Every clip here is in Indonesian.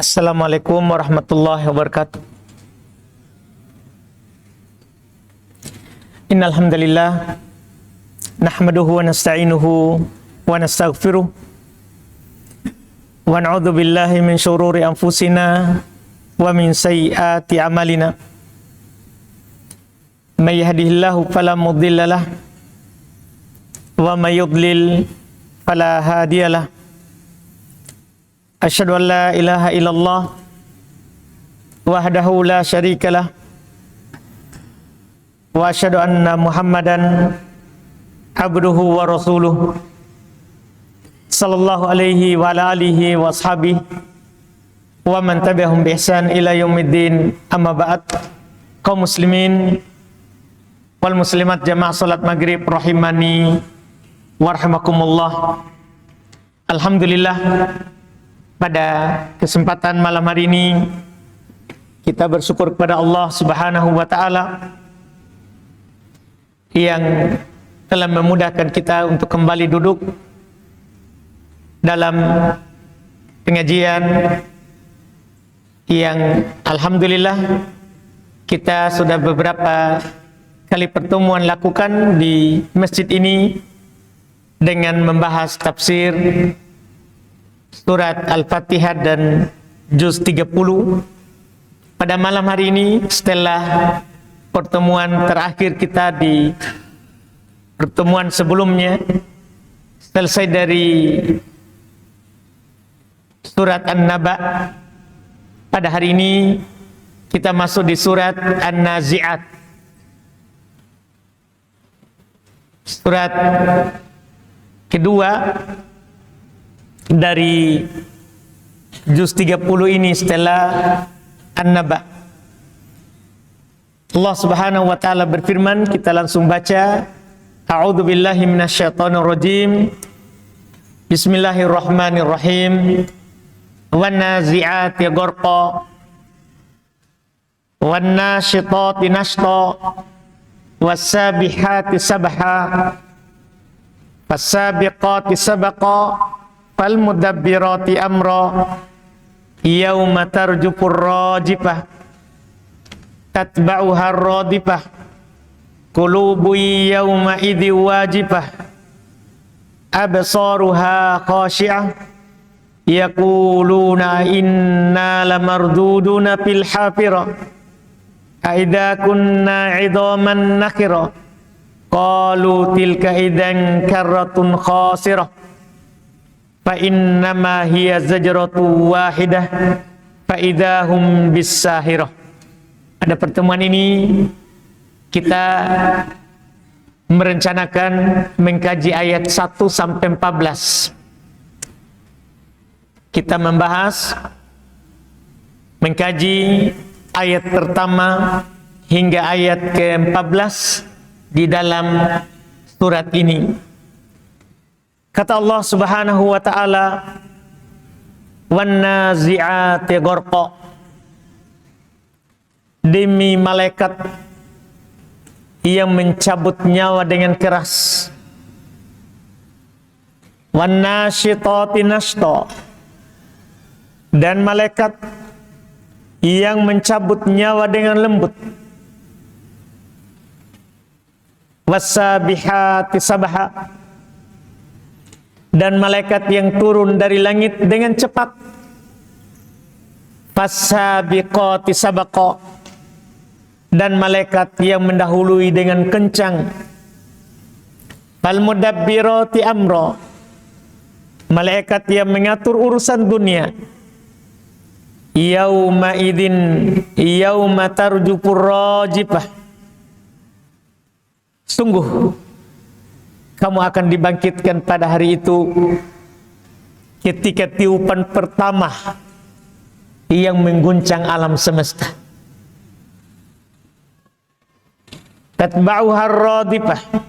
Assalamualaikum warahmatullahi wabarakatuh. Innal hamdalillah nahmaduhu wa nasta'inuhu wa nastaghfiruh wa na'udzu billahi min syururi anfusina wa min sayyiati a'malina. May yahdihillahu fala mudhillalah wa may yudlil fala hadiyalah. Asyhadu an la ilaha illallah wahdahu la syarikalah wa asyhadu anna Muhammadan abduhu wa rasuluh sallallahu alaihi wa ala alihi wa ashabihi wa man tabi'ahum bi ihsan ila yaumiddin. Amma ba'd. Kaum muslimin wal muslimat jamaah salat maghrib rahimani wa rahimakumullah. Alhamdulillah, pada kesempatan malam hari ini kita bersyukur kepada Allah Subhanahu wa taala yang telah memudahkan kita untuk kembali duduk dalam pengajian yang alhamdulillah kita sudah beberapa kali pertemuan lakukan di masjid ini dengan membahas tafsir surat Al-Fatihah dan juz 30. Pada malam hari ini, setelah pertemuan terakhir kita di pertemuan sebelumnya, selesai dari surat An-Naba, pada hari ini kita masuk di surat An-Nazi'at. Surat kedua dari juz 30 ini setelah An-Naba. Allah Subhanahu wa taala berfirman, kita langsung baca. A'udzu billahi minasyaitonir rajim. Bismillahirrahmanirrahim. Wan nazi'ati gharqa wan nasyitati nashta was-sabihati sabha fas-sabiqati sabqa fal mudabbirati amra yauma tarjufur rajifah tatba'uha radifah qulubu yauma idzi wajifah absaruha khashi'ah yaquluna inna lamarduduna fil hafirah aidza kunna 'idhaman nakhira qalu tilka idzan karratun khasirah fa innama hiya zajratu wahidah fa idahum bisahirah. Pada pertemuan ini kita merencanakan mengkaji ayat 1 sampai 14. Kita membahas mengkaji ayat pertama hingga ayat ke-14 di dalam surat ini. Kata Allah Subhanahu wa taala, wan nazi'ati gharqa, demi malaikat yang mencabut nyawa dengan keras, wan nasyitati nashta, dan malaikat yang mencabut nyawa dengan lembut, was-sabihati sabha, dan malaikat yang turun dari langit dengan cepat, fas-sabiqati sabqa, dan malaikat yang mendahului dengan kencang, fal mudabbirati amra, malaikat yang mengatur urusan dunia, yauma idzin yauma tarjufur rajifah, sungguh kamu akan dibangkitkan pada hari itu ketika tiupan pertama yang mengguncang alam semesta. Tatba'uha radifah,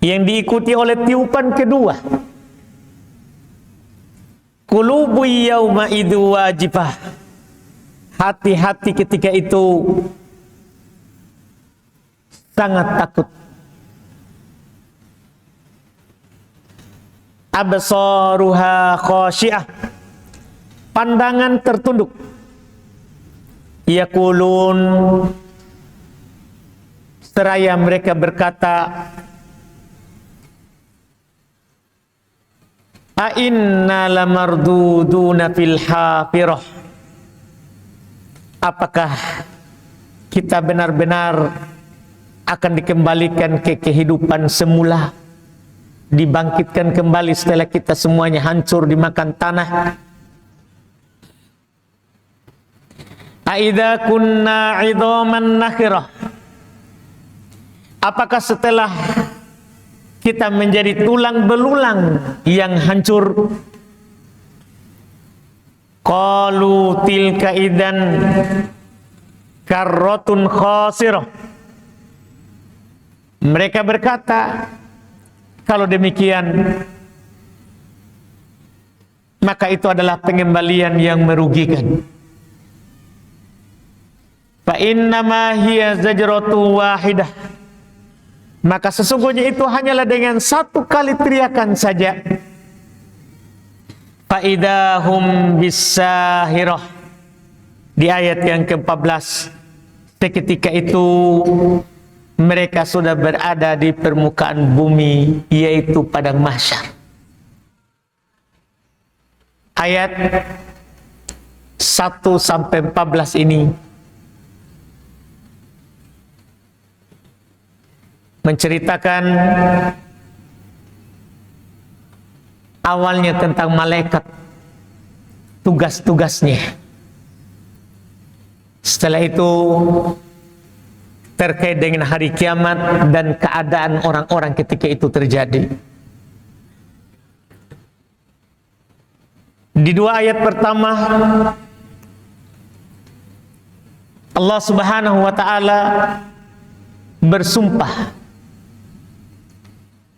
yang diikuti oleh tiupan kedua. Qulubu yauma idzu wajifah, hati-hati ketika itu sangat takut. Absaruha khasyi'ah, pandangan tertunduk. Yaqulun, seraya mereka berkata, a inna lamarduduna fil hafirah. Apakah kita benar-benar akan dikembalikan ke kehidupan semula, dibangkitkan kembali setelah kita semuanya hancur dimakan tanah? Aidza kunna 'idhaman nakhirah. Apakah setelah kita menjadi tulang belulang yang hancur? Qalu tilka idan karratun khasirah. Mereka berkata, kalau demikian maka itu adalah pengembalian yang merugikan. Fa innama hiya zajratu wahidah. Maka sesungguhnya itu hanyalah dengan satu kali teriakan saja. Fa idahum bisahirah. Di ayat yang ke-14, seketika itu mereka sudah berada di permukaan bumi, yaitu padang mahsyar. Ayat 1 sampai 14 ini menceritakan awalnya tentang malaikat, tugas-tugasnya. Setelah itu terkait dengan hari kiamat dan keadaan orang-orang ketika itu terjadi. Di dua ayat pertama, Allah Subhanahu wa ta'ala bersumpah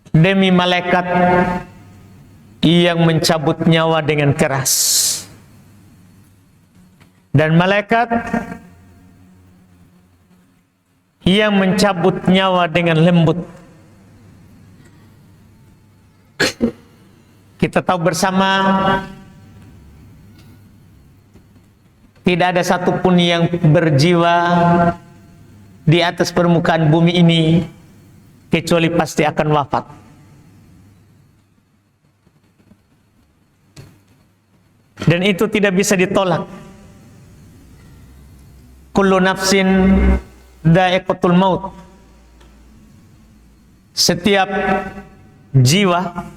demi malaikat yang mencabut nyawa dengan keras, dan malaikat yang mencabut nyawa dengan lembut. Kita tahu bersama, tidak ada satupun yang berjiwa di atas permukaan bumi ini kecuali pasti akan wafat. Dan itu tidak bisa ditolak. Kullu nafsin dha'iqatul maut. Setiap jiwa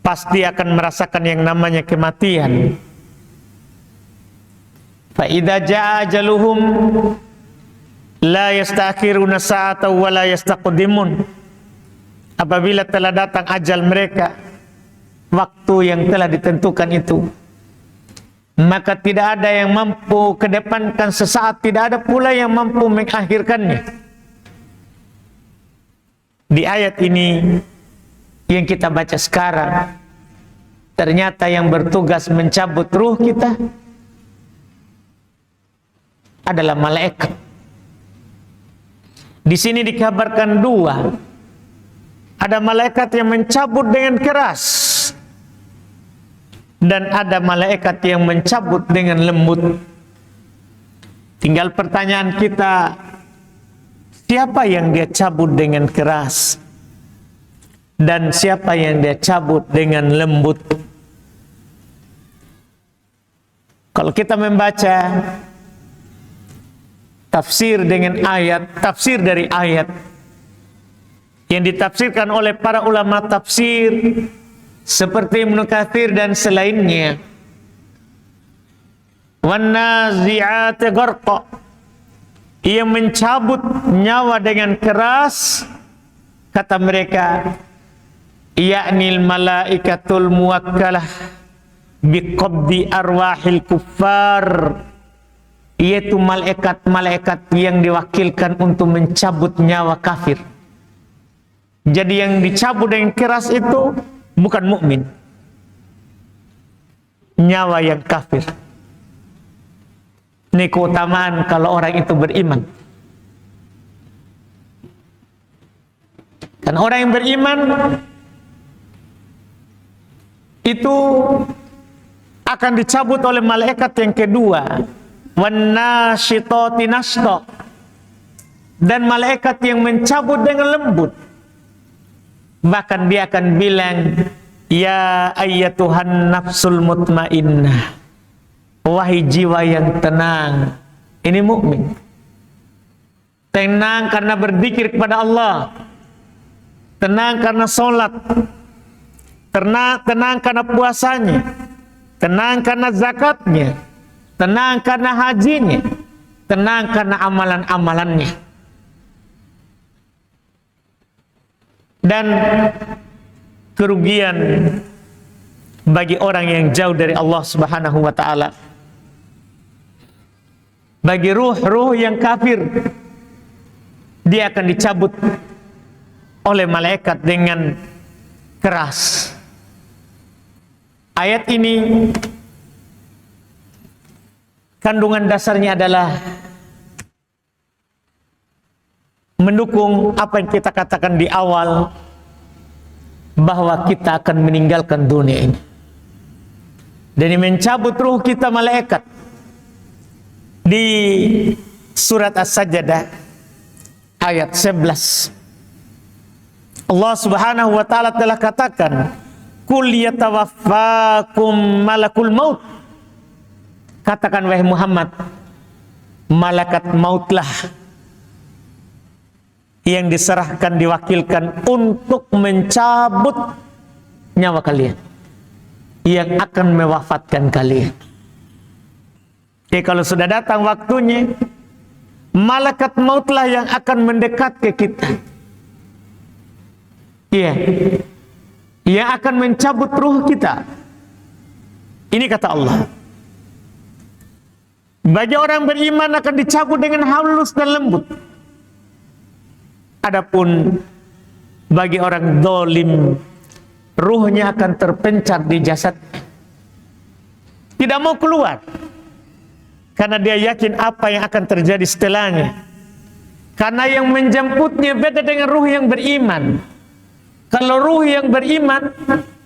pasti akan merasakan yang namanya kematian. Fa idza jaa ajaluhum la yastakhiruna sa'atan wa la yastaqdimun. Apabila telah datang ajal mereka, waktu yang telah ditentukan itu, maka tidak ada yang mampu kedepankan sesaat, tidak ada pula yang mampu mengakhirkannya. Di ayat ini yang kita baca sekarang, ternyata yang bertugas mencabut ruh kita adalah malaikat. Di sini dikabarkan dua. Ada malaikat yang mencabut dengan keras, dan ada malaikat yang mencabut dengan lembut. Tinggal pertanyaan kita, siapa yang dia cabut dengan keras dan siapa yang dia cabut dengan lembut? Kalau kita membaca tafsir dengan ayat, tafsir dari ayat yang ditafsirkan oleh para ulama tafsir seperti Ibnu Katsir dan selainnya, wan nazi'ati gharqa, ia mencabut nyawa dengan keras, kata mereka, yaknil malaikatul muwakkalah biqabdi arwahil kuffar, yaitu malaikat-malaikat yang diwakilkan untuk mencabut nyawa kafir. Jadi yang dicabut dengan keras itu bukan mukmin, nyawa yang kafir. Ini keutamaan kalau orang itu beriman. Dan orang yang beriman itu akan dicabut oleh malaikat yang kedua, wan nasyitati nashta, dan malaikat yang mencabut dengan lembut. Bahkan dia akan bilang, ya ayyatuhan nafsul mutmainnah, wahai jiwa yang tenang. Ini mukmin, tenang karena berzikir kepada Allah, tenang karena sholat, tenang karena puasanya, tenang karena zakatnya, tenang karena hajinya, tenang karena amalan-amalannya. Dan kerugian bagi orang yang jauh dari Allah Subhanahu wa ta'ala, bagi ruh-ruh yang kafir, dia akan dicabut oleh malaikat dengan keras. Ayat ini kandungan dasarnya adalah mendukung apa yang kita katakan di awal, bahwa kita akan meninggalkan dunia ini. Dan mencabut ruh kita malaikat. Di surat As-Sajdah ayat 11, Allah Subhanahu wa ta'ala telah katakan, Qul yatawaffakum malakul maut. Katakan wahai Muhammad, malaikat mautlah yang diserahkan, diwakilkan untuk mencabut nyawa kalian, yang akan mewafatkan kalian. Jadi kalau sudah datang waktunya, malaikat mautlah yang akan mendekat ke kita. Iya, yang akan mencabut ruh kita. Ini kata Allah. Bagi orang beriman akan dicabut dengan halus dan lembut. Adapun bagi orang zalim, ruhnya akan terpencar di jasad, tidak mau keluar, karena dia yakin apa yang akan terjadi setelahnya. Karena yang menjemputnya beda dengan ruh yang beriman. Kalau ruh yang beriman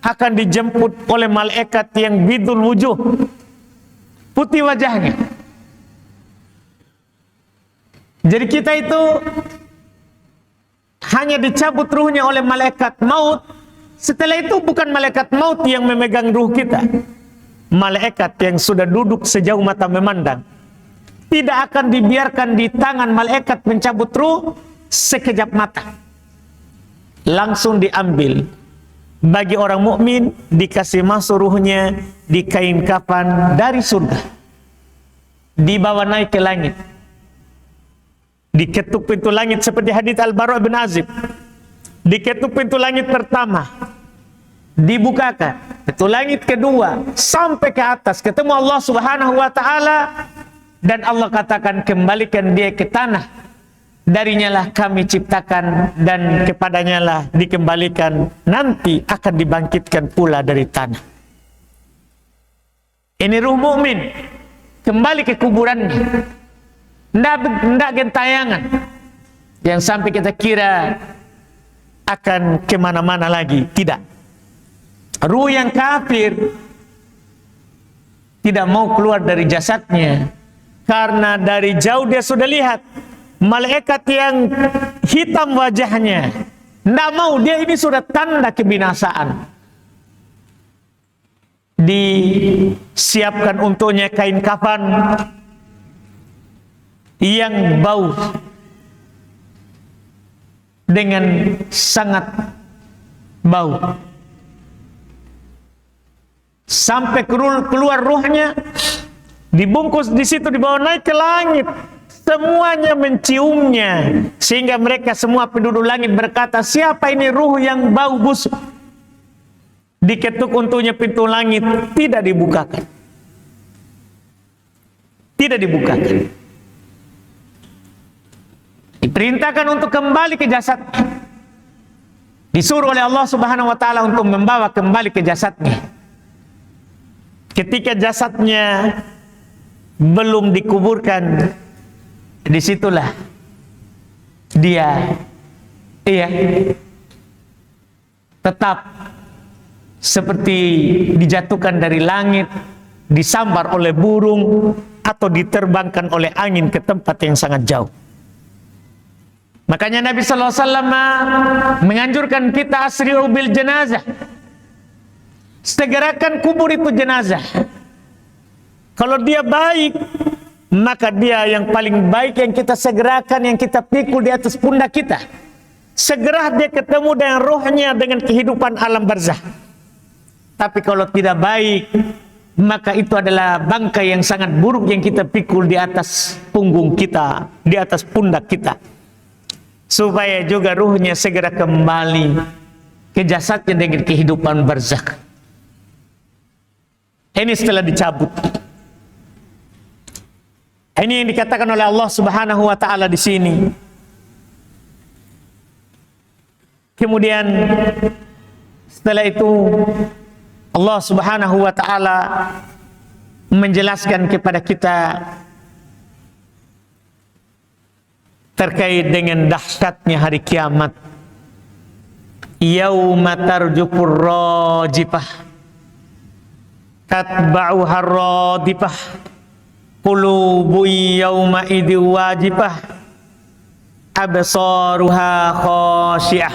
akan dijemput oleh malaikat yang bidul wujuh, putih wajahnya. Jadi kita itu hanya dicabut ruhnya oleh malaikat maut. Setelah itu bukan malaikat maut yang memegang ruh kita. Malaikat yang sudah duduk sejauh mata memandang. Tidak akan dibiarkan di tangan malaikat mencabut ruh sekejap mata. Langsung diambil. Bagi orang mukmin dikasih masuk ruhnya di kain kafan dari surga, dibawa naik ke langit, diketuk pintu langit seperti hadits Al-Bara' bin Azib. Diketuk pintu langit pertama, dibukakan pintu langit kedua sampai ke atas, ketemu Allah Subhanahu wa ta'ala, dan Allah katakan, kembalikan dia ke tanah, darinya lah kami ciptakan dan kepadanya lah dikembalikan, nanti akan dibangkitkan pula dari tanah. Ini ruh mukmin kembali ke kuburannya, ndak gentayangan yang sampai kita kira akan kemana-mana lagi. Tidak. Ruh yang kafir tidak mau keluar dari jasadnya, karena dari jauh dia sudah lihat malaikat yang hitam wajahnya. Ndak mau, dia ini sudah tanda kebinasaan. Disiapkan untuknya kain kafan yang bau dengan sangat bau, sampai keluar ruhnya, dibungkus di situ, dibawa naik ke langit. Semuanya menciumnya, sehingga mereka semua penduduk langit berkata, siapa ini ruh yang bau busuk? Diketuk untuknya pintu langit, tidak dibukakan. Tidak dibukakan. Diperintahkan untuk kembali ke jasadnya. Disuruh oleh Allah Subhanahu wa ta'ala untuk membawa kembali ke jasadnya. Ketika jasadnya belum dikuburkan, disitulah dia tetap seperti dijatuhkan dari langit disambar oleh burung atau diterbangkan oleh angin ke tempat yang sangat jauh. Makanya Nabi sallallahu alaihi wasallam menganjurkan kita asri'u bil jenazah. Segerakan kubur itu jenazah. Kalau dia baik, maka dia yang paling baik yang kita segerakan, yang kita pikul di atas pundak kita. Segera dia ketemu dengan rohnya, dengan kehidupan alam barzah. Tapi kalau tidak baik, maka itu adalah bangkai yang sangat buruk yang kita pikul di atas punggung kita, di atas pundak kita. Supaya juga ruhnya segera kembali ke jasadnya dengan kehidupan barzakh. Ini setelah dicabut. Ini yang dikatakan oleh Allah Subhanahu wa taala di sini. Kemudian setelah itu Allah Subhanahu wa taala menjelaskan kepada kita terkait dengan dahsyatnya hari kiamat. Yauma tarjufur rajifah tatba'uha radifah qulubu yauma idzi wajifah absaruha khasyiah.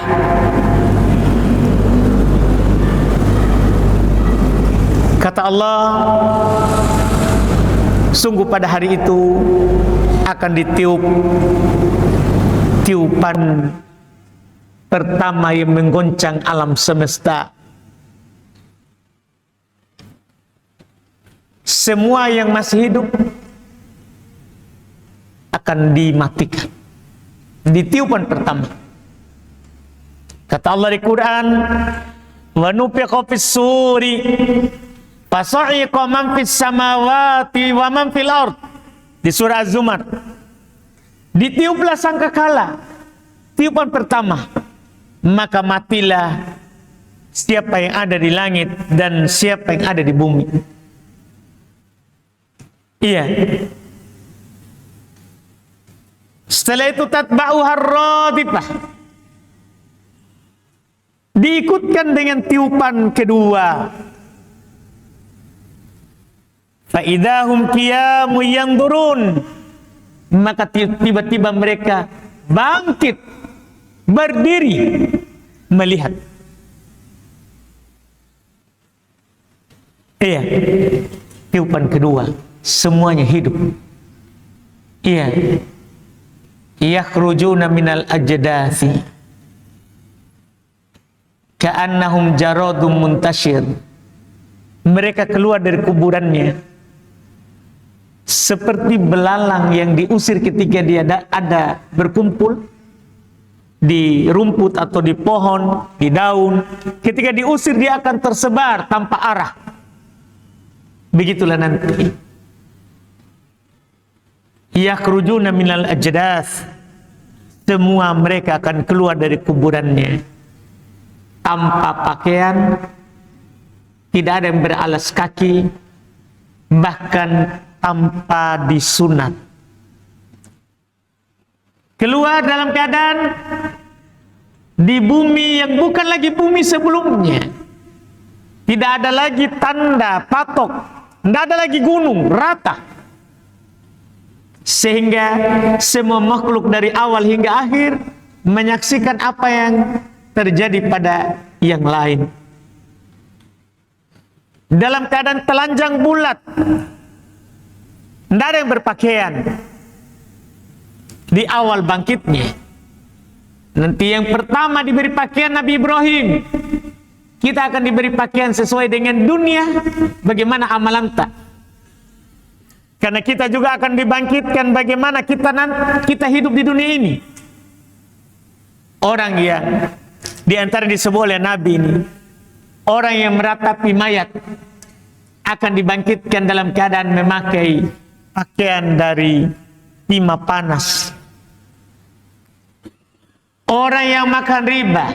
Kata Allah, sungguh pada hari itu akan ditiup tiupan pertama yang menggoncang alam semesta. Semua yang masih hidup akan dimatikan di tiupan pertama. Kata Allah di Quran, wa nufiqa fis suri fasa'iqa man fis samawati wa man fil ard. Di surah Az-Zumar, ditiuplah sangkakala, tiupan pertama, maka matilah siapa yang ada di langit dan siapa yang ada di bumi. Iya. Setelah itu tatba'uha radifah, diikutkan dengan tiupan kedua. Fa idahum qiyamun yanzurun, maka tiba-tiba mereka bangkit, berdiri, melihat. Iya, tiupan kedua, semuanya hidup. Iya, yakhrujuna minal ajdathi ka'annahum jaradum muntashir. Mereka keluar dari kuburannya seperti belalang yang diusir ketika dia ada berkumpul di rumput atau di pohon, di daun. Ketika diusir dia akan tersebar tanpa arah. Begitulah nanti. Yakhrujuna minal ajdath, semua mereka akan keluar dari kuburannya tanpa pakaian, tidak ada yang beralas kaki, bahkan tanpa disunat. Keluar dalam keadaan di bumi yang bukan lagi bumi sebelumnya. Tidak ada lagi tanda patok, tidak ada lagi gunung, rata. Sehingga semua makhluk dari awal hingga akhir menyaksikan apa yang terjadi pada yang lain. Dalam keadaan telanjang bulat, tidak ada yang berpakaian di awal bangkitnya. Nanti yang pertama diberi pakaian Nabi Ibrahim. Kita akan diberi pakaian sesuai dengan dunia, bagaimana amalan tak. Karena kita juga akan dibangkitkan bagaimana kita hidup di dunia ini. Orang yang di antara disebut oleh Nabi ini, orang yang meratapi mayat akan dibangkitkan dalam keadaan memakai pakaian dari timah panas. Orang yang makan riba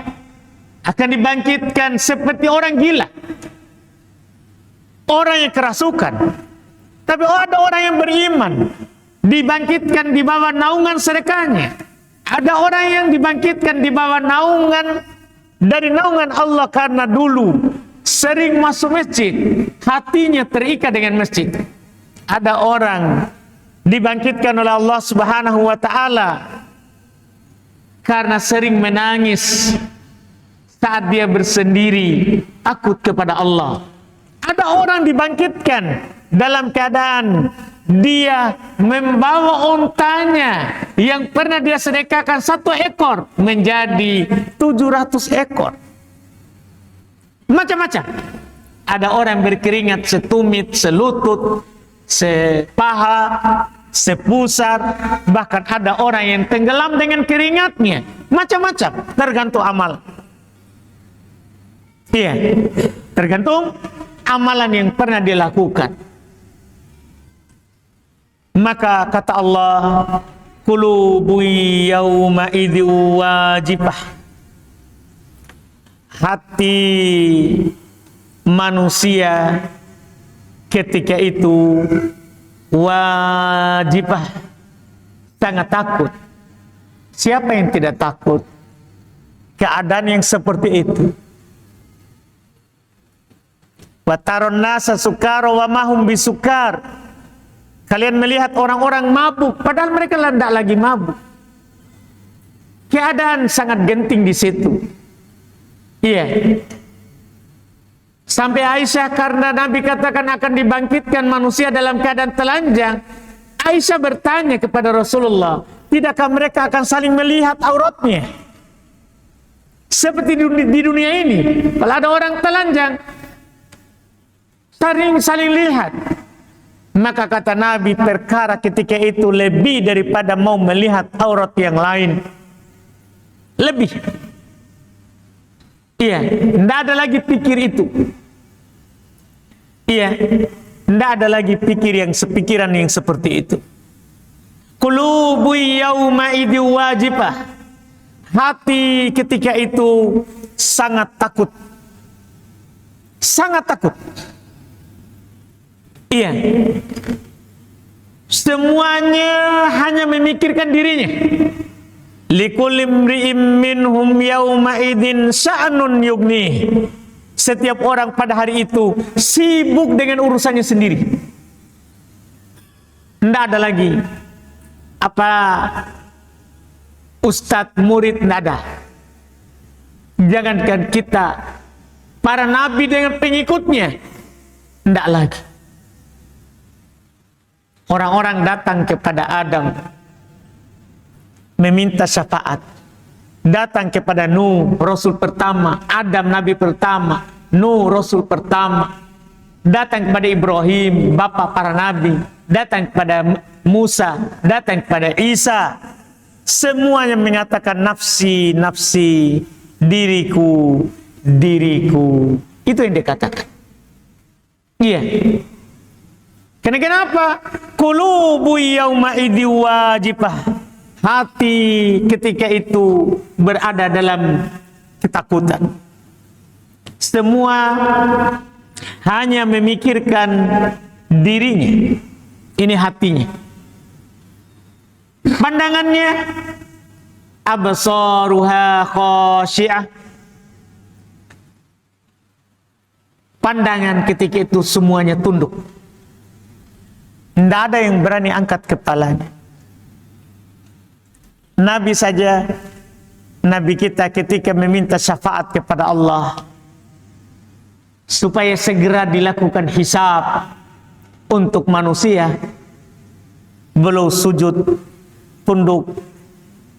akan dibangkitkan seperti orang gila, orang yang kerasukan. Tapi ada orang yang beriman dibangkitkan di bawah naungan sedekahnya. Ada orang yang dibangkitkan di bawah naungan dari naungan Allah, karena dulu sering masuk masjid, hatinya terikat dengan masjid. Ada orang dibangkitkan oleh Allah Subhanahu wa taala karena sering menangis saat dia bersendiri, takut kepada Allah. Ada orang dibangkitkan dalam keadaan dia membawa untanya yang pernah dia sedekahkan 1 ekor menjadi 700 ekor. Macam-macam. Ada orang berkeringat setumit, selutut, sepaha, sepusar, bahkan ada orang yang tenggelam dengan keringatnya. Macam-macam, tergantung amal. Iya, tergantung amalan yang pernah dilakukan. Maka kata Allah, qulubu yauma idzi wajibah. Hati manusia ketika itu wajibah, sangat takut. Siapa yang tidak takut keadaan yang seperti itu? Wa taron nasa sukara wa mahum bisukar. Kalian melihat orang-orang mabuk padahal mereka tidak lagi mabuk. Keadaan sangat genting di situ. Iya. Sampai Aisyah, karena Nabi katakan akan dibangkitkan manusia dalam keadaan telanjang, Aisyah bertanya kepada Rasulullah, tidakkah mereka akan saling melihat auratnya? Seperti di dunia ini, kalau ada orang telanjang, saling lihat. Maka kata Nabi, perkara ketika itu lebih daripada mau melihat aurat yang lain. Lebih. Iya, tidak ada lagi pikir itu. Iya, tidak ada lagi pikiran yang seperti itu. Qulubu yauma idzi wajibah. Hati ketika itu sangat takut. Sangat takut. Iya. Semuanya hanya memikirkan dirinya. Likulli imri'in minhum yauma idzin sya'nun yughni. Setiap orang pada hari itu sibuk dengan urusannya sendiri. Tidak ada lagi apa ustadz murid, tidak ada. Jangankan kita, para nabi dengan pengikutnya, tidak lagi. Orang-orang datang kepada Adam meminta syafaat. Datang kepada Nuh, Rasul pertama. Adam, Nabi pertama. Nuh, Rasul pertama. Datang kepada Ibrahim, bapa para nabi. Datang kepada Musa. Datang kepada Isa. Semuanya mengatakan nafsi, nafsi, diriku, diriku. Itu yang dikatakan. Iya. Kenapa? Qulubu yauma idzi wajibah. Hati ketika itu berada dalam ketakutan. Semua hanya memikirkan dirinya. Ini hatinya. Pandangannya absaruha khasyi'ah. Pandangan ketika itu semuanya tunduk. Tidak ada yang berani angkat kepalanya. Nabi saja, Nabi kita ketika meminta syafaat kepada Allah supaya segera dilakukan hisab untuk manusia, beliau sujud, tunduk,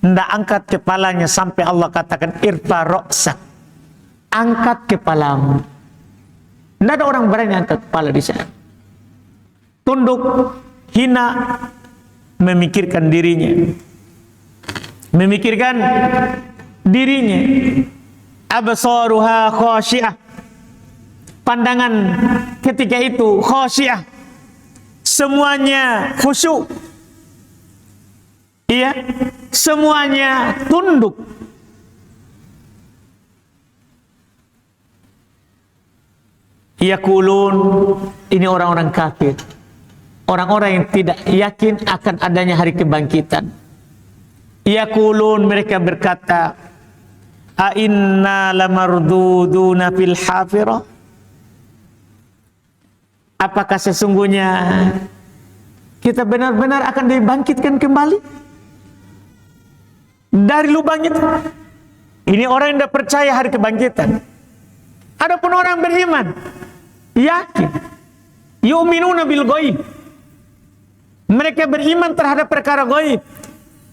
tidak angkat kepalanya sampai Allah katakan irfa ra'sak, angkat kepalamu. Tidak ada orang berani angkat kepala di sana. Tunduk, hina, memikirkan dirinya. Memikirkan dirinya. Absaruha khasyi'ah. Pandangan ketika itu khasyi'ah. Semuanya khusyuk. Iya, semuanya tunduk. Yaqulun, ini orang-orang kafir. Orang-orang yang tidak yakin akan adanya hari kebangkitan. Yaqulun, mereka berkata, a inna lamarduduna fil hafirah. apakah sesungguhnya kita benar-benar akan dibangkitkan kembali dari lubang itu? Ini orang yang tidak percaya hari kebangkitan. Adapun orang beriman, yakin, yu'minuna bil ghaib. Mereka beriman terhadap perkara ghaib.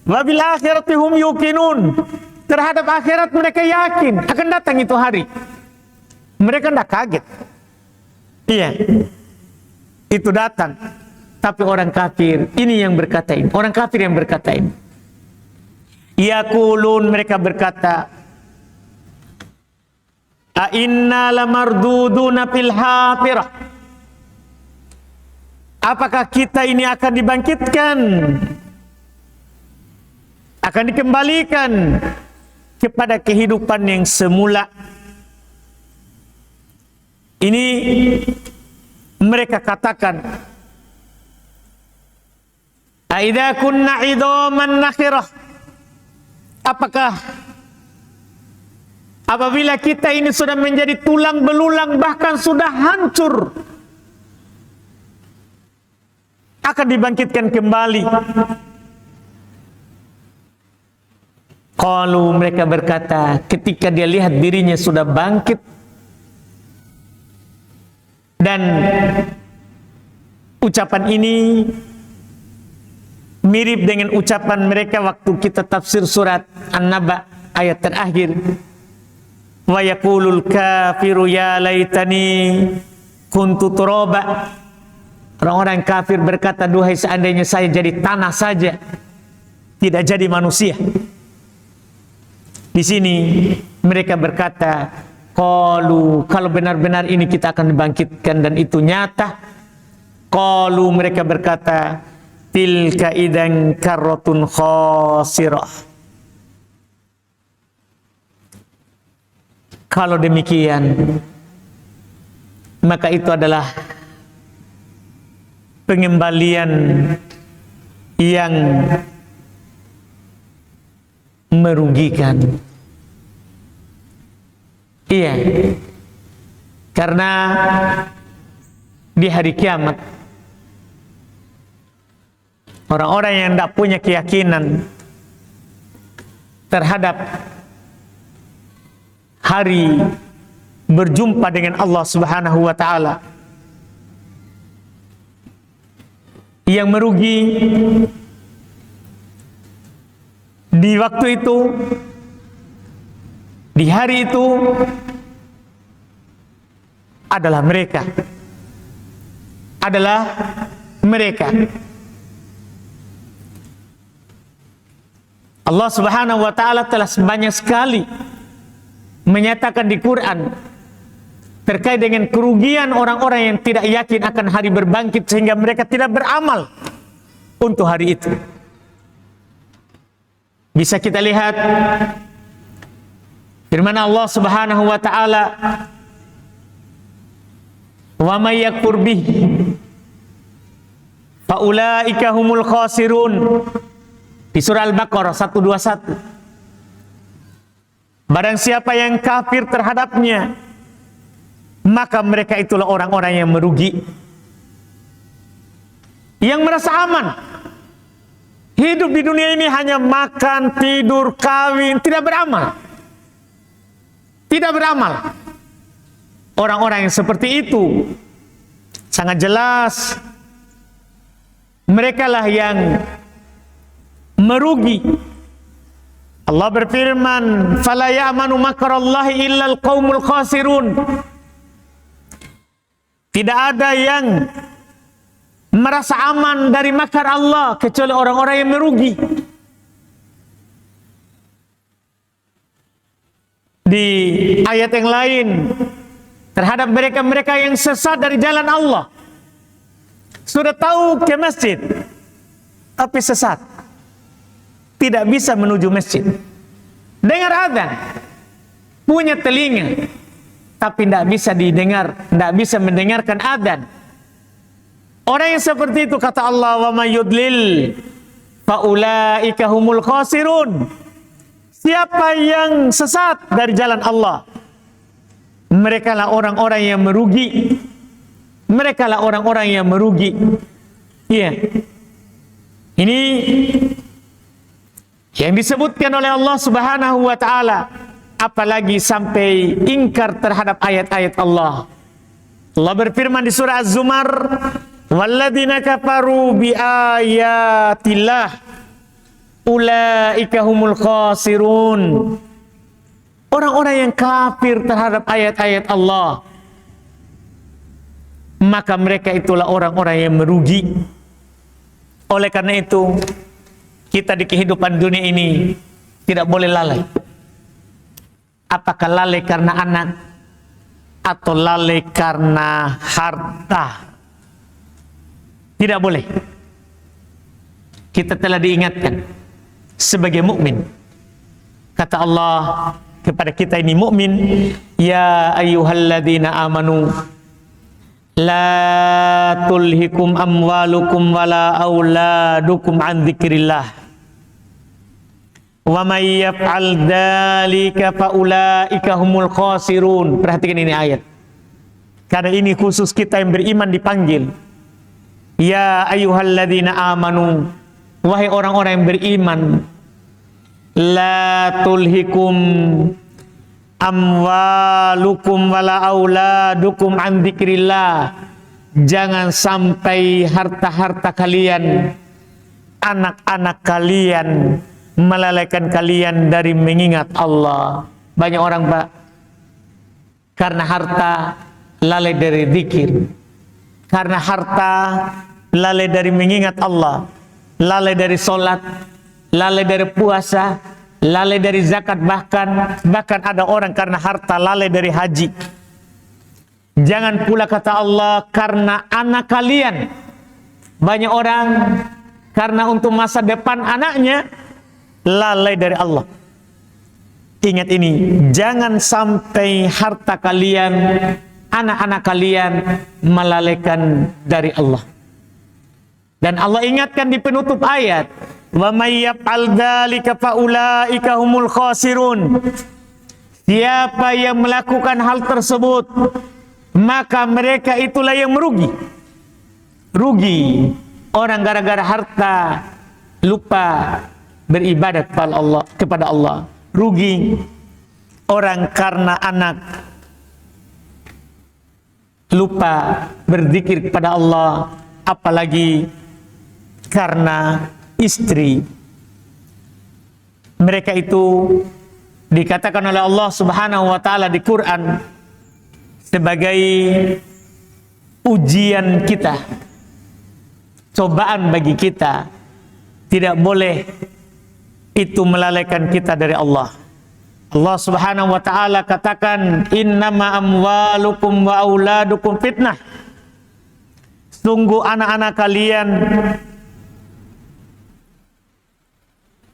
Wa bil akhirati hum yuqinun. Terhadap akhirat mereka yakin akan datang itu hari. Mereka tidak kaget. Iya, itu datang. Tapi orang kafir ini yang berkata ini. Orang kafir yang berkata ini. Yaqulun, mereka berkata, a inna lamarduduna fil hafirah. Apakah kita ini akan dibangkitkan, akan dikembalikan kepada kehidupan yang semula? Ini mereka katakan, aidza kunna idhaman nakhirah. Apakah apabila kita ini sudah menjadi tulang belulang, bahkan sudah hancur, akan dibangkitkan kembali? Qalu, mereka berkata ketika dia lihat dirinya sudah bangkit, dan ucapan ini mirip dengan ucapan mereka waktu kita tafsir surat An-Naba ayat terakhir. Wa yaqulul kafiru ya laitani kuntu turaba. Orang-orang kafir berkata, duhai seandainya saya jadi tanah saja, tidak jadi manusia. Di sini mereka berkata, qalu, kalau benar-benar ini kita akan dibangkitkan dan itu nyata. Qalu, mereka berkata, tilka idan karratun khasirah. Kalau demikian, maka itu adalah pengembalian yang merugikan. Iya, karena di hari kiamat orang-orang yang tidak punya keyakinan terhadap hari berjumpa dengan Allah Subhanahu wa ta'ala, yang merugi di waktu itu, di hari itu adalah mereka. Allah Subhanahu wa ta'ala telah banyak sekali menyatakan di Quran terkait dengan kerugian orang-orang yang tidak yakin akan hari berbangkit, sehingga mereka tidak beramal untuk hari itu. Bisa kita lihat firman Allah Subhanahu wa ta'ala, wa may yakfur bihi fa ulaika humul khasirun, di surah Al-Baqarah 121. Barang siapa yang kafir terhadapnya, maka mereka itulah orang-orang yang merugi, yang merasa aman. Hidup di dunia ini hanya makan, tidur, kawin, tidak beramal. Tidak beramal. Orang-orang yang seperti itu sangat jelas mereka lah yang merugi. Allah berfirman, fala ya'manu makrallahi illal qaumul khasirun. Tidak ada yang merasa aman dari makar Allah kecuali orang-orang yang merugi. Di ayat yang lain terhadap mereka-mereka yang sesat dari jalan Allah, sudah tahu ke masjid tapi sesat, tidak bisa menuju masjid. Dengar adzan, punya telinga tapi tidak bisa didengar, tidak bisa mendengarkan adzan. Orang yang seperti itu, kata Allah, wa may yudlil fa ulaika humul khasirun. Siapa yang sesat dari jalan Allah, mereka lah orang-orang yang merugi. Mereka lah orang-orang yang merugi. Iya. Ini yang disebutkan oleh Allah Subhanahu wa taala, apalagi sampai ingkar terhadap ayat-ayat Allah. Allah berfirman di surah Az-Zumar, "Walladzina kafaru bi ayatillah ulaika humul khasirun." Orang-orang yang kafir terhadap ayat-ayat Allah, maka mereka itulah orang-orang yang merugi. Oleh karena itu, kita di kehidupan dunia ini tidak boleh lalai. Apakah lalai karena anak atau lalai karena harta? Tidak boleh. Kita telah diingatkan sebagai mukmin. Kata Allah kepada kita ini mukmin, ya ayyuhalladzina amanu la tulhikum amwalukum wala auladukum an dzikrillah wa may yaf'al dzalika faulaika humul khasirun. Perhatikan ini ayat, karena ini khusus kita yang beriman dipanggil. Ya ayyuhalladzina amanu, wahai orang-orang yang beriman, la tulhikum amwalukum wala auladukum an dzikrillah. Jangan sampai harta-harta kalian, anak-anak kalian melalaikan kalian dari mengingat Allah. Banyak orang, Pak, karena harta lalai dari zikir, karena harta lalai dari mengingat Allah, lalai dari sholat, lalai dari puasa, lalai dari zakat, bahkan ada orang karena harta lalai dari haji. Jangan pula kata Allah karena anak kalian. Banyak orang karena untuk masa depan anaknya lalai dari Allah. Ingat ini, jangan sampai harta kalian, anak-anak kalian melalaikan dari Allah. Dan Allah ingatkan di penutup ayat, wa may yaf'al dzalika faulaika humul khasirun. Siapa yang melakukan hal tersebut, maka mereka itulah yang merugi. Rugi orang gara-gara harta, lupa beribadat kepada Allah. Rugi orang karena anak, lupa berzikir kepada Allah, apalagi karena istri. Mereka itu dikatakan oleh Allah Subhanahu wa taala di Quran sebagai ujian kita, cobaan bagi kita. Tidak boleh itu melalaikan kita dari Allah. Allah Subhanahu wa taala katakan, innama amwalukum wa auladukum fitnah. Sungguh anak-anak kalian,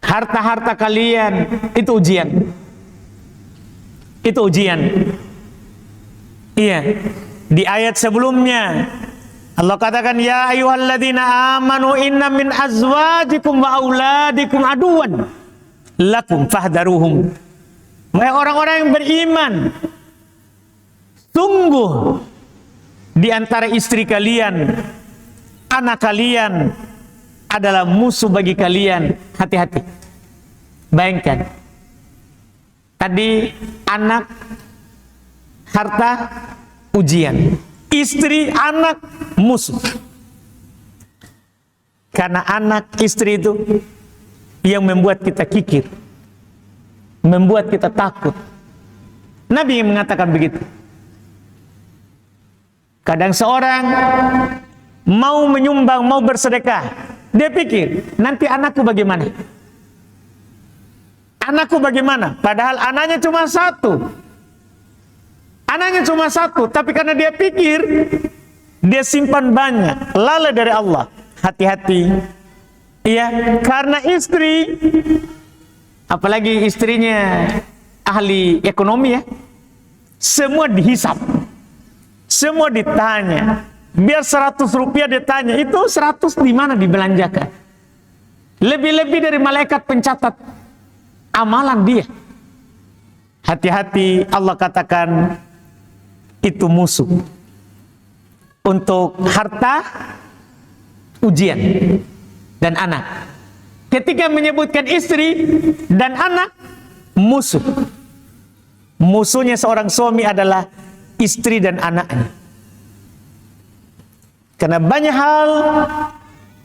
harta-harta kalian itu ujian. Itu ujian. Iya. Di ayat sebelumnya Allah katakan, ya ayyuhalladzina amanu inna min azwajikum wa auladikum aduwan lakum fahdharuhum. Wahai orang-orang yang beriman, sungguh di antara istri kalian, anak kalian adalah musuh bagi kalian. Hati-hati. Bayangkan, tadi anak, harta, ujian. Istri, anak, musuh. Karena anak, istri itu yang membuat kita kikir, membuat kita takut. Nabi yang mengatakan begitu. Kadang seorang mau menyumbang, mau bersedekah, dia pikir, nanti anakku bagaimana? Anakku bagaimana? Padahal anaknya cuma satu. Anaknya cuma satu, tapi karena dia pikir, dia simpan banyak, lalai dari Allah. Hati-hati. Iya, karena istri, apalagi istrinya ahli ekonomi ya, semua dihisap, semua ditanya. Biar 100 rupiah ditanya, itu 100 di mana dibelanjakan? Lebih-lebih dari malaikat pencatat amalan dia. Hati-hati, Allah katakan itu musuh. Untuk harta, ujian, dan anak. Ketika menyebutkan istri dan anak, musuh. Musuhnya seorang suami adalah istri dan anaknya. Karena banyak hal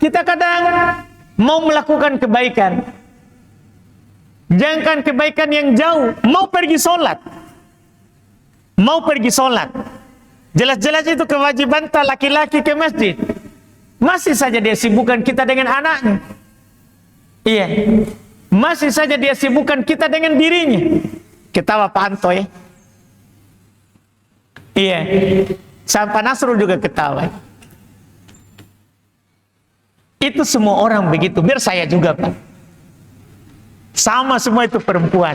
kita kadang mau melakukan kebaikan, jangankan kebaikan yang jauh, mau pergi sholat, jelas-jelas itu kewajiban laki-laki ke masjid, masih saja dia sibukkan kita dengan anaknya. Iya, masih saja dia sibukkan kita dengan dirinya. Ketawa Pak Anto ya. Iya, sampai Nasrul juga ketawa. Itu semua orang begitu, biar saya juga Pak. Sama semua itu perempuan.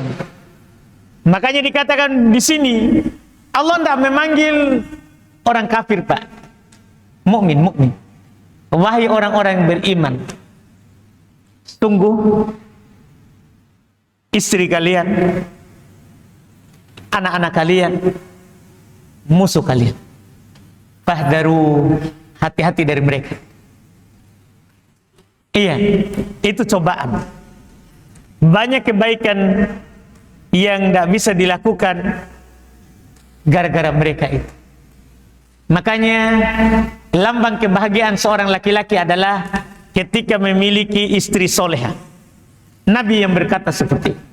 Makanya dikatakan di sini, Allah tidak memanggil orang kafir Pak. Mukmin. Wahai orang-orang yang beriman, tunggu istri kalian, anak-anak kalian, musuh kalian. Fahdaru, hati-hati dari mereka. Iya, itu cobaan. Banyak kebaikan yang tidak bisa dilakukan gara-gara mereka itu. Makanya lambang kebahagiaan seorang laki-laki adalah ketika memiliki istri soleha. Nabi yang berkata seperti itu.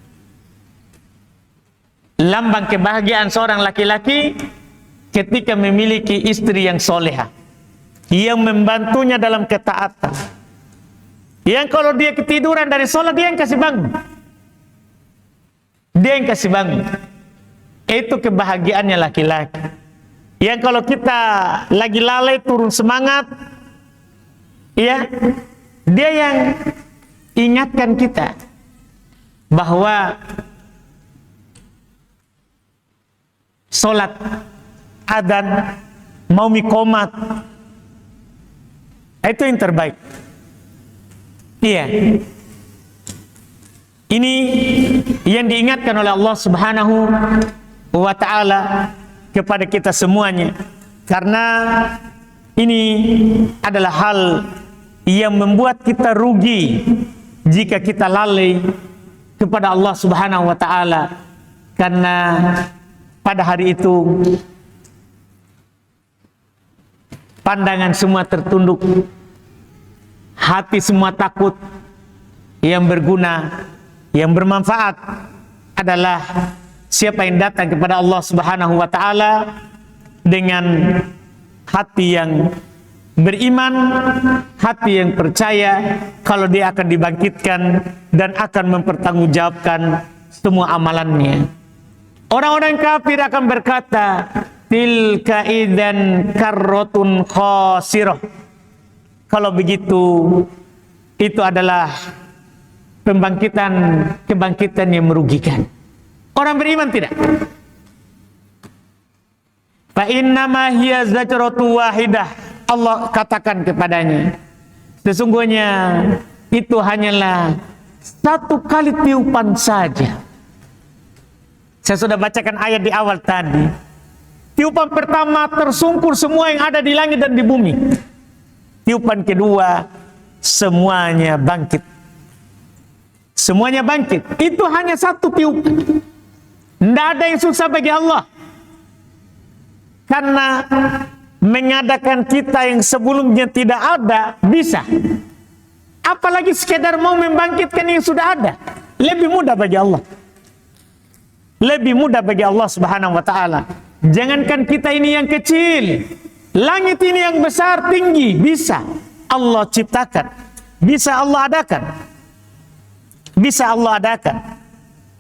Lambang kebahagiaan seorang laki-laki ketika memiliki istri yang soleha, yang membantunya dalam ketaatan, yang kalau dia ketiduran dari sholat, dia yang kasih bangun. Itu kebahagiaannya laki-laki. Yang kalau kita lagi lalai, turun semangat, ya, dia yang ingatkan kita bahwa sholat, adzan, mau mikomat, itu yang terbaik. Iya. Ini yang diingatkan oleh Allah Subhanahu wa ta'ala kepada kita semuanya. Karena ini adalah hal yang membuat kita rugi jika kita lalai kepada Allah Subhanahu wa ta'ala. Karena pada hari itu pandangan semua tertunduk, hati semua takut. Yang berguna, yang bermanfaat adalah siapa yang datang kepada Allah Subhanahu wa ta'ala dengan hati yang beriman, hati yang percaya kalau dia akan dibangkitkan dan akan mempertanggungjawabkan semua amalannya. Orang-orang kafir akan berkata, tilka idzan karratun khasirah. Kalau begitu, itu adalah kebangkitan yang merugikan. Orang beriman tidak. Fa innama hiya zajratu wahidah. Allah katakan kepadanya, sesungguhnya itu hanyalah satu kali tiupan saja. Saya sudah bacakan ayat di awal tadi. Tiupan pertama tersungkur semua yang ada di langit dan di bumi. Tiupan kedua semuanya bangkit. Semuanya bangkit. Itu hanya satu tiupan. Tidak ada yang susah bagi Allah. Karena mengadakan kita yang sebelumnya tidak ada, bisa. Apalagi sekedar mau membangkitkan yang sudah ada. Lebih mudah bagi Allah. Lebih mudah bagi Allah Subhanahu wa ta'ala. Jangankan kita ini yang kecil, langit ini yang besar, tinggi, bisa Allah ciptakan. Bisa Allah adakan. Bisa Allah adakan.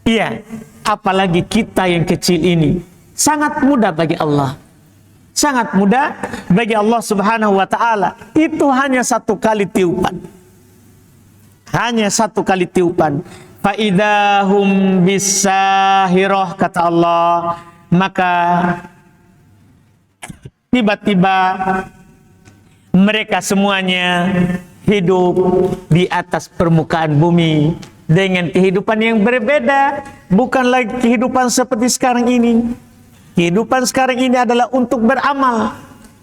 Iya, apalagi kita yang kecil ini. Sangat mudah bagi Allah. Sangat mudah bagi Allah Subhanahu wa ta'ala. Itu hanya satu kali tiupan. Hanya satu kali tiupan. Fa'idahum bisahirah, kata Allah. Maka tiba-tiba mereka semuanya hidup di atas permukaan bumi dengan kehidupan yang berbeda, bukan lagi kehidupan seperti sekarang ini. Kehidupan sekarang ini adalah untuk beramal,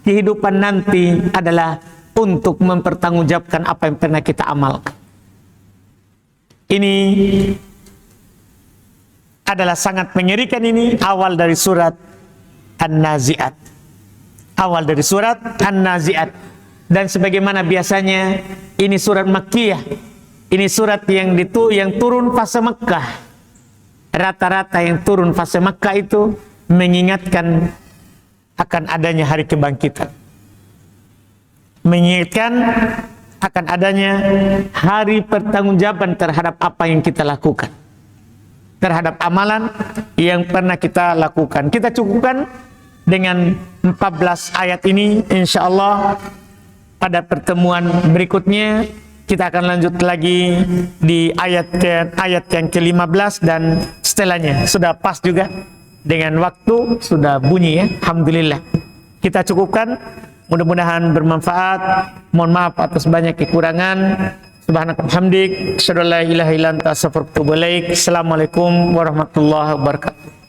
kehidupan nanti adalah untuk mempertanggungjawabkan apa yang pernah kita amalkan. Ini adalah sangat mengerikan. Ini awal dari surat An-Nazi'at. Awal dari surat An-Nazi'at. Dan sebagaimana biasanya, ini surat Makkiyah. Ini surat yang turun fase Makkah. Rata-rata yang turun fase Makkah itu mengingatkan akan adanya hari kebangkitan. Mengingatkan akan adanya hari pertanggungjawaban terhadap apa yang kita lakukan, terhadap amalan yang pernah kita lakukan. Kita cukupkan dengan 14 ayat ini. InsyaAllah pada pertemuan berikutnya kita akan lanjut lagi di ayat yang ke-15 dan setelahnya. Sudah pas juga dengan waktu, sudah bunyi ya, alhamdulillah. Kita cukupkan, mudah-mudahan bermanfaat. Mohon maaf atas banyak kekurangan. Subhanaka hamdik, asyhadu an la ilaha illa anta astaghfiruka wa atubu ilaik. Assalamualaikum warahmatullahi wabarakatuh.